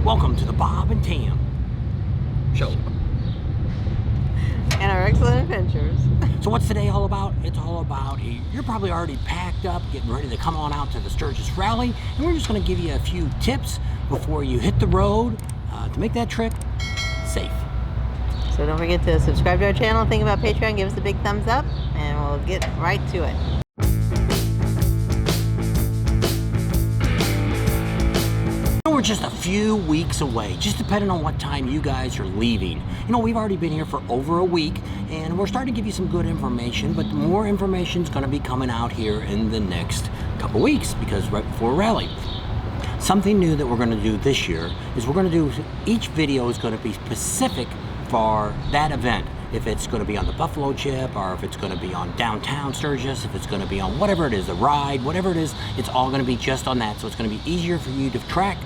Welcome to the Bob and Tam Show. And our excellent adventures. So what's today all about? It's all about, you're probably already packed up, getting ready to come on out to the Sturgis rally, and we're just going to give you a few tips before you hit the road to make that trip safe. So don't forget to subscribe to our channel, think about Patreon, give us a big thumbs up, and we'll get right to it. We're just a few weeks away, just depending on what time you guys are leaving. You know, we've already been here for over a week, and we're starting to give you some good information, but more information is going to be coming out here in the next couple weeks, because right before rally. Something new that we're going to do this year is we're going to do, each video is going to be specific for that event. If it's going to be on the Buffalo Chip, or if it's going to be on downtown Sturgis, if it's going to be on whatever it is, the ride, whatever it is, it's all going to be just on that. So it's going to be easier for you to track,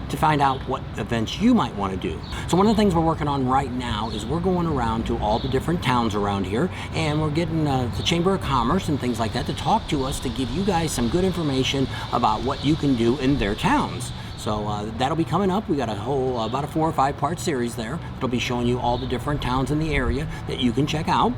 to find out what events you might want to do. So one of the things we're working on right now is we're going around to all the different towns around here, and we're getting the Chamber of Commerce and things like that to talk to us, to give you guys some good information about what you can do in their towns. So that'll be coming up. We got a whole, about a 4 or 5 part series there. It'll be showing you all the different towns in the area that you can check out.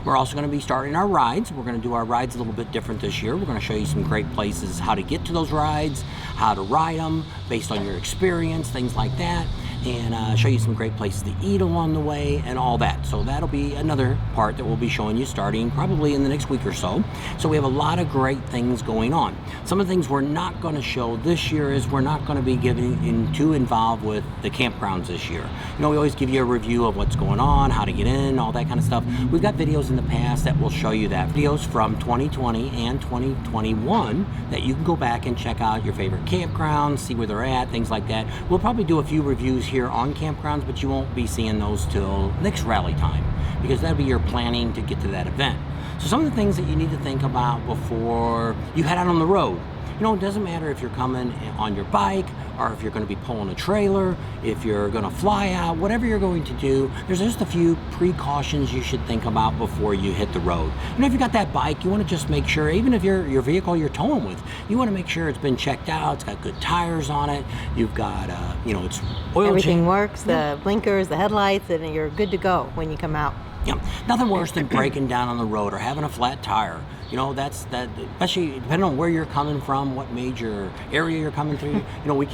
We're also going to be starting our rides. We're going to do our rides a little bit different this year. We're going to show you some great places, how to get to those rides, how to ride them based on your experience, things like that, and show you some great places to eat along the way and all that. So that'll be another part that we'll be showing you starting probably in the next week or so. So we have a lot of great things going on. Some of the things we're not going to show this year is we're not going to be getting too involved with the campgrounds this year. You know, we always give you a review of what's going on, how to get in, all that kind of stuff. We've got videos in the past that will show you that. Videos from 2020 and 2021 that you can go back and check out your favorite campgrounds, see where they're at, things like that. We'll probably do a few reviews here on campgrounds, but you won't be seeing those till next rally time, because that'll be your planning to get to that event. So some of the things that you need to think about before you head out on the road. You know, it doesn't matter if you're coming on your bike, or if you're going to be pulling a trailer, if you're going to fly out, whatever you're going to do, there's just a few precautions you should think about before you hit the road. You know, if you got that bike, you want to just make sure, even if your vehicle you're towing with, you want to make sure it's been checked out, it's got good tires on it, you've got, you know, it's oil Everything change. works, the blinkers, the headlights, and you're good to go when you come out. Yeah, nothing worse than breaking down on the road or having a flat tire. You know, especially depending on where you're coming from, what major area you're coming through. You know, we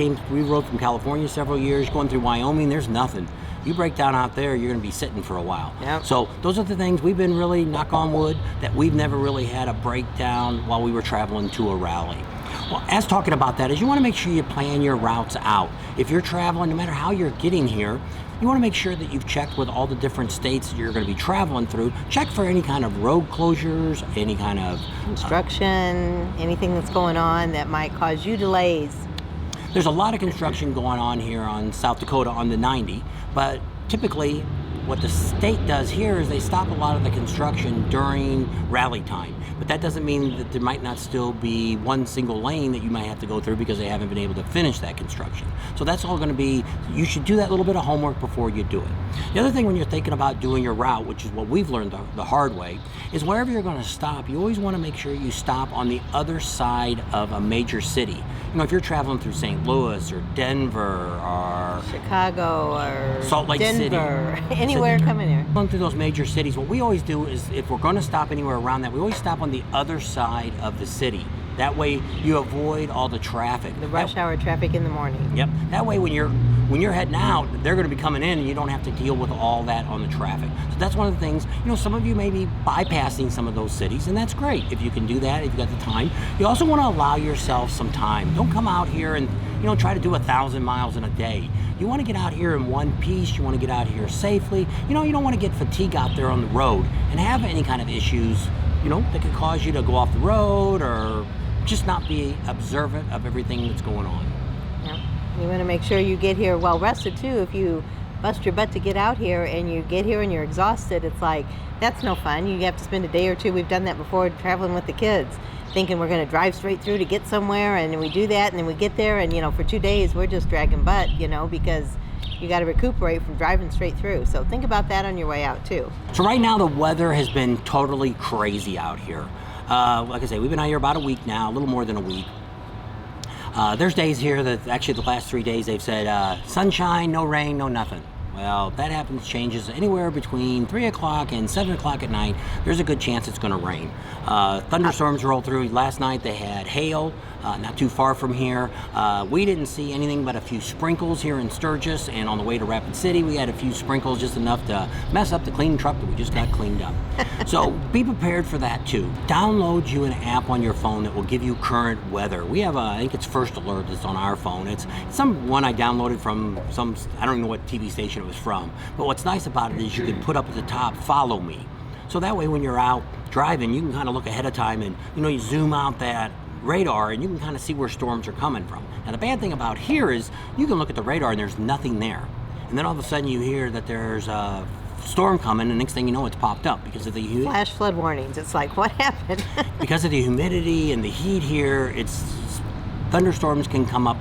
rode from California several years, going through Wyoming, there's nothing. You break down out there, you're going to be sitting for a while. Yep. So those are the things we've been really, knock on wood, that we've never really had a breakdown while we were traveling to a rally. Well, as talking about that is you want to make sure you plan your routes out. If you're traveling, no matter how you're getting here, you want to make sure that you've checked with all the different states that you're going to be traveling through. Check for any kind of road closures, any kind of construction, anything that's going on that might cause you delays. There's a lot of construction going on here on South Dakota on the 90, but typically what the state does here is they stop a lot of the construction during rally time. But that doesn't mean that there might not still be one single lane that you might have to go through because they haven't been able to finish that construction. So that's all going to be, you should do that little bit of homework before you do it. The other thing when you're thinking about doing your route, which is what we've learned the hard way, is wherever you're going to stop, you always want to make sure you stop on the other side of a major city. You know, if you're traveling through St. Louis or Denver or Chicago or Salt Lake Denver, City, anywhere coming here. Going through those major cities, what we always do is, if we're going to stop anywhere around that, we always stop on the other side of the city. That way you avoid all the traffic. The rush hour traffic in the morning. Yep. That way when you're heading out, they're going to be coming in and you don't have to deal with all that on the traffic. So that's one of the things, you know, some of you may be bypassing some of those cities, and that's great if you can do that, if you've got the time. You also want to allow yourself some time. Don't come out here and, you know, try to do 1,000 miles in a day. You want to get out here in one piece. You want to get out here safely. You know, you don't want to get fatigued out there on the road and have any kind of issues, you know, that could cause you to go off the road or just not be observant of everything that's going on. Yeah. You want to make sure you get here well rested too. If you bust your butt to get out here and you get here and you're exhausted, it's like, that's no fun. You have to spend a day or two. We've done that before traveling with the kids, thinking we're going to drive straight through to get somewhere, and we do that, and then we get there, and, you know, for 2 days we're just dragging butt, you know, because you got to recuperate from driving straight through. So think about that on your way out too. So right now the weather has been totally crazy out here. Like I say, we've been out here about a week now, a little more than a week. There's days here that actually the last 3 days they've said sunshine, no rain, no nothing. Well, that happens, changes anywhere between 3 o'clock and 7 o'clock at night. There's a good chance it's going to rain. Thunderstorms roll through. Last night they had hail, not too far from here. We didn't see anything but a few sprinkles here in Sturgis, and on the way to Rapid City, we had a few sprinkles, just enough to mess up the clean truck that we just got cleaned up. So be prepared for that too. Download you an app on your phone that will give you current weather. We have, I think it's First Alert that's on our phone. It's some one I downloaded from some, I don't even know what TV station it was from. But what's nice about it is you can put up at the top, follow me. So that way when you're out driving, you can kind of look ahead of time and, you zoom out that radar and you can kind of see where storms are coming from. Now the bad thing about here is you can look at the radar and there's nothing there. And then all of a sudden you hear that there's a storm coming, and next thing you know, it's popped up because of the flash flood warnings. It's like, what happened? Because of the humidity and the heat here, thunderstorms can come up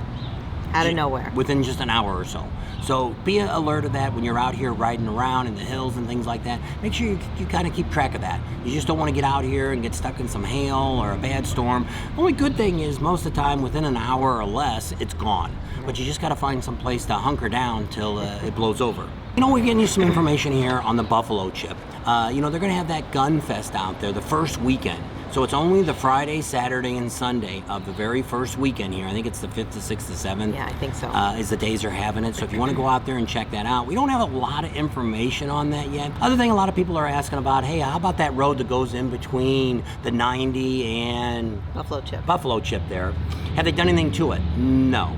out of nowhere within just an hour or so. So be alert of that when you're out here riding around in the hills and things like that. Make sure you kind of keep track of that. You just don't want to get out here and get stuck in some hail or a bad storm. The only good thing is most of the time, within an hour or less, it's gone. But you just got to find some place to hunker down till it blows over. We're getting you some information here on the buffalo chip. They're going to have that gun fest out there the first weekend. So it's only the Friday, Saturday, and Sunday of the very first weekend here. I think it's the 5th to 6th to 7th. Yeah, I think so. Is the days they're having it. So if you want to go out there and check that out. We don't have a lot of information on that yet. Other thing a lot of people are asking about, hey, how about that road that goes in between the 90 and Buffalo Chip there? Have they done anything to it? No.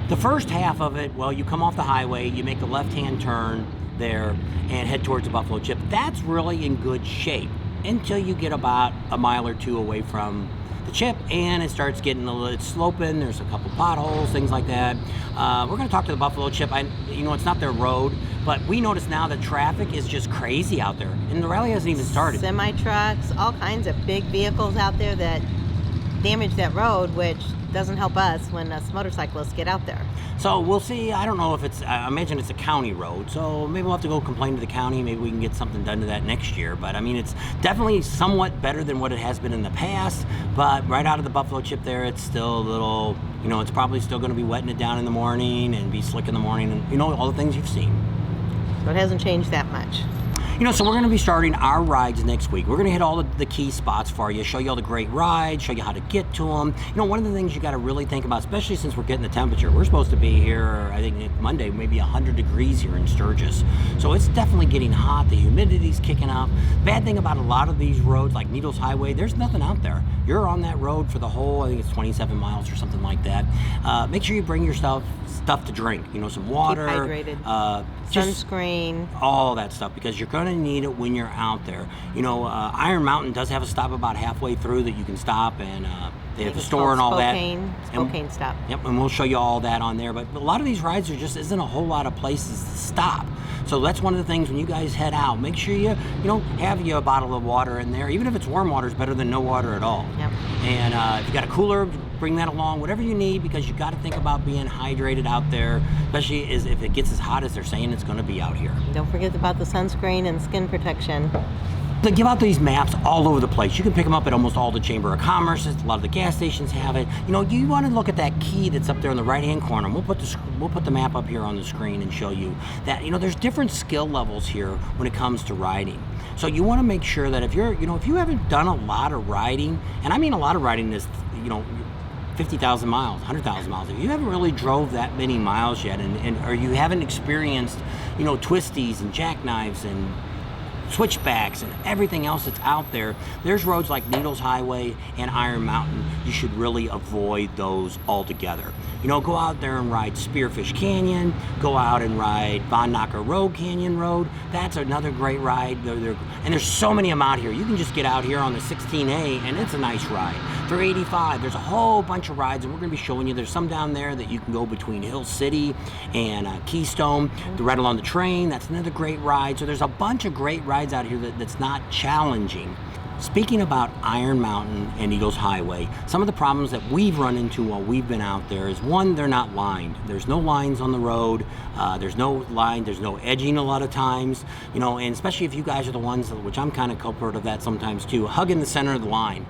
The first half of it, well, you come off the highway, you make the left-hand turn there and head towards the Buffalo Chip. That's really in good shape until you get about a mile or two away from the chip and it starts getting it's sloping. There's a couple potholes, things like that. We're going to talk to the Buffalo Chip. It's not their road, but we notice now that traffic is just crazy out there, and the rally hasn't even started. Semi-trucks, all kinds of big vehicles out there that damage that road, which doesn't help us when us motorcyclists get out there. So we'll see. I don't know if I imagine it's a county road, so maybe we'll have to go complain to the county. Maybe we can get something done to that next year. But it's definitely somewhat better than what it has been in the past. But right out of the Buffalo Chip there, it's still a little, it's probably still going to be wetting it down in the morning and be slick in the morning, and all the things you've seen. So it hasn't changed that much. So we're going to be starting our rides next week. We're going to hit all the key spots for you, show you all the great rides, show you how to get to them. One of the things you got to really think about, especially since we're getting the temperature, we're supposed to be here, I think Monday, maybe 100 degrees here in Sturgis. So it's definitely getting hot. The humidity's kicking up. Bad thing about a lot of these roads, like Needles Highway, there's nothing out there. You're on that road for the whole, I think it's 27 miles or something like that. Make sure you bring your stuff to drink. Some water. Keep hydrated. Sunscreen. All that stuff, because you're going to need it when you're out there. Iron Mountain does have a stop about halfway through that you can stop, and they have the store and all Spokane stop. Yep, and we'll show you all that on there. But a lot of these rides, there just isn't a whole lot of places to stop. So that's one of the things when you guys head out. Make sure you have a bottle of water in there. Even if it's warm water, is better than no water at all. Yep. And if you got a cooler, bring that along. Whatever you need, because you got to think about being hydrated out there, especially if it gets as hot as they're saying it's going to be out here. Don't forget about the sunscreen and skin protection. They give out these maps all over the place. You can pick them up at almost all the Chamber of Commerce. A lot of the gas stations have it. You want to look at that key that's up there in the right-hand corner. We'll put the map up here on the screen and show you that there's different skill levels here when it comes to riding. So you want to make sure that if you haven't done a lot of riding, and I mean a lot of riding is 50,000 miles, 100,000 miles. If you haven't really drove that many miles yet, or you haven't experienced twisties and jackknives and switchbacks and everything else that's out there, there's roads like Needles Highway and Iron Mountain. You should really avoid those altogether. Go out there and ride Spearfish Canyon, go out and ride Von Knocker Road Canyon Road. That's another great ride. And there's so many of them out here. You can just get out here on the 16A and it's a nice ride. Through 85, there's a whole bunch of rides, and we're going to be showing you. There's some down there that you can go between Hill City and Keystone, right along the train. That's another great ride. So there's a bunch of great rides out here that's not challenging. Speaking about Iron Mountain and Eagles Highway, some of the problems that we've run into while we've been out there is, one, they're not lined. There's no lines on the road. There's no line. There's no edging a lot of times. You know, and especially if you guys are the ones, which I'm kind of culprit of that sometimes too, hugging the center of the line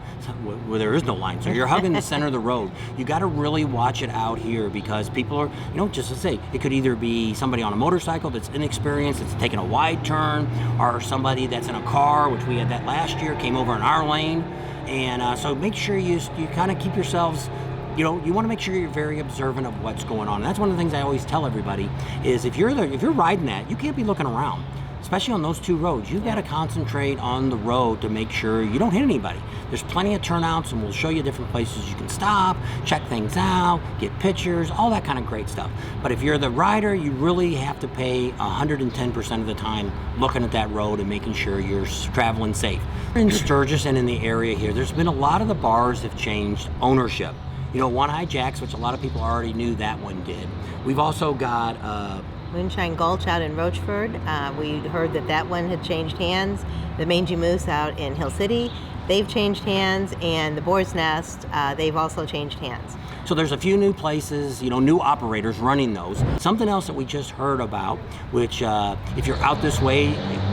where there is no line. So you're hugging the center of the road. You got to really watch it out here because people are, you know, just to say, it could either be somebody on a motorcycle that's inexperienced, that's taking a wide turn, or somebody that's in a car, which we had that last year, came over in our lane. And so make sure you kind of keep yourselves, you know, you want to make sure you're very observant of what's going on. And that's one of the things I always tell everybody is if you're riding that, you can't be looking around, especially on those two roads. You've got to concentrate on the road to make sure you don't hit anybody. There's plenty of turnouts, and we'll show you different places you can stop, check things out, get pictures, all that kind of great stuff. But if you're the rider, you really have to pay 110% of the time looking at that road and making sure you're traveling safe. In Sturgis and in the area here, there's been a lot of the bars have changed ownership. You know, One Eye Jack's, which a lot of people already knew that one did. We've also got Moonshine Gulch out in Rochford. We heard that one had changed hands. The Mangy Moose out in Hill City, they've changed hands, and the Boar's Nest, they've also changed hands. So there's a few new places, you know, new operators running those. Something else that we just heard about, which if you're out this way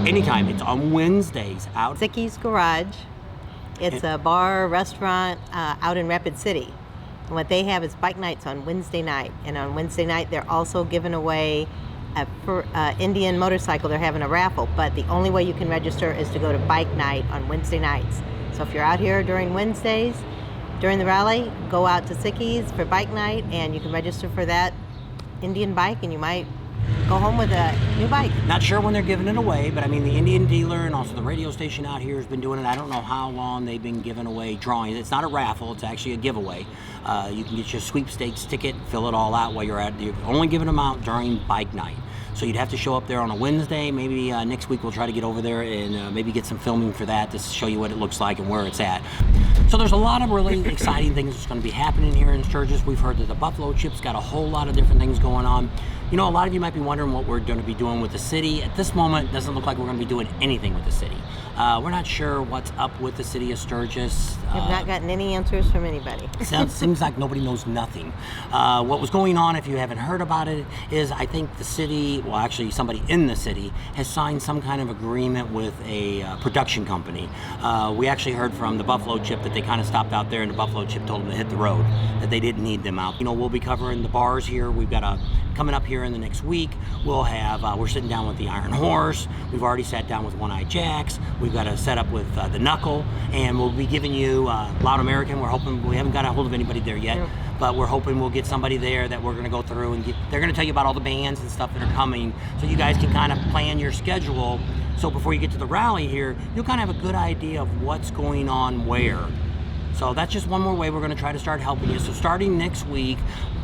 anytime, it's on Wednesdays out. Sicky's Garage. It's a bar, restaurant out in Rapid City. And what they have is bike nights on Wednesday night. And on Wednesday night, they're also giving away Indian motorcycle. They're having a raffle, but the only way you can register is to go to bike night on Wednesday nights. So if you're out here during Wednesdays, during the rally, go out to Sicky's for bike night, and you can register for that Indian bike, and you might go home with a new bike. Not sure when they're giving it away, but I mean, the Indian dealer and also the radio station out here has been doing it. I don't know how long they've been giving away drawings. It's not a raffle, it's actually a giveaway. You can get your sweepstakes ticket, fill it all out while you're at, you're only giving them out during bike night. So you'd have to show up there on a Wednesday. Maybe next week we'll try to get over there and maybe get some filming for that to show you what it looks like and where it's at. So there's a lot of really exciting things that's going to be happening here in Sturgis. We've heard that the Buffalo Chip's got a whole lot of different things going on. You know, a lot of you might be wondering what we're going to be doing with the city. At this moment, it doesn't look like we're going to be doing anything with the city. We're not sure what's up with the city of Sturgis. We've not gotten any answers from anybody. Seems like nobody knows nothing. What was going on, if you haven't heard about it, is I think the city, well actually somebody in the city, has signed some kind of agreement with a production company. We actually heard from the Buffalo Chip that they kind of stopped out there and the Buffalo Chip told them to hit the road, that they didn't need them out. You know, we'll be covering the bars here. We've got coming up here in the next week, we'll have, we're sitting down with the Iron Horse. We've already sat down with One Eye Jack's. We've got a set up with the Knuckle, and we'll be giving you Loud American. We're hoping, we haven't got a hold of anybody there yet, but we're hoping we'll get somebody there that we're gonna go through and they're gonna tell you about all the bands and stuff that are coming, so you guys can kind of plan your schedule. So before you get to the rally here, you'll kind of have a good idea of what's going on where. So that's just one more way we're gonna try to start helping you. So starting next week,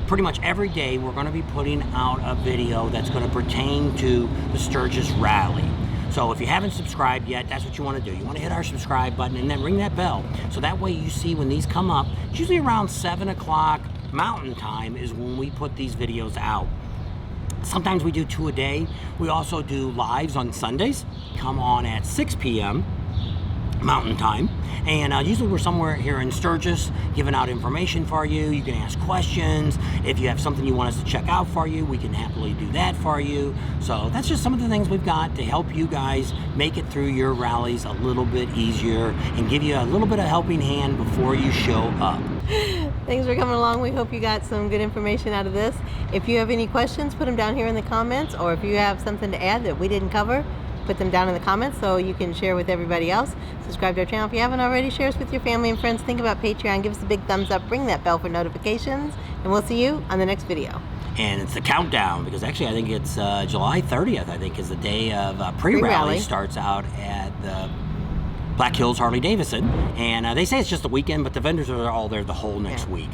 pretty much every day, we're going to be putting out a video that's going to pertain to the Sturgis Rally. So if you haven't subscribed yet, that's what you want to do. You want to hit our subscribe button and then ring that bell. So that way you see when these come up. It's usually around 7 o'clock Mountain Time is when we put these videos out. Sometimes we do 2 a day. We also do lives on Sundays. Come on at 6 p.m. Mountain Time. And usually we're somewhere here in Sturgis giving out information for you. You can ask questions. If you have something you want us to check out for you, we can happily do that for you. So that's just some of the things we've got to help you guys make it through your rallies a little bit easier and give you a little bit of helping hand before you show up. Thanks for coming along. We hope you got some good information out of this. If you have any questions, put them down here in the comments, or if you have something to add that we didn't cover, put them down in the comments so you can share with everybody else. Subscribe to our channel if you haven't already. Share us with your family and friends. Think about Patreon. Give us a big thumbs up. Ring that bell for notifications. And we'll see you on the next video. And it's the countdown, because actually I think it's July 30th, I think, is the day of pre-rally. Starts out at the Black Hills Harley Davidson. And they say it's just a weekend, but the vendors are all there the whole next week.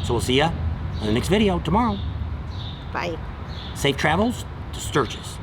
So we'll see you on the next video tomorrow. Bye. Safe travels to Sturgis.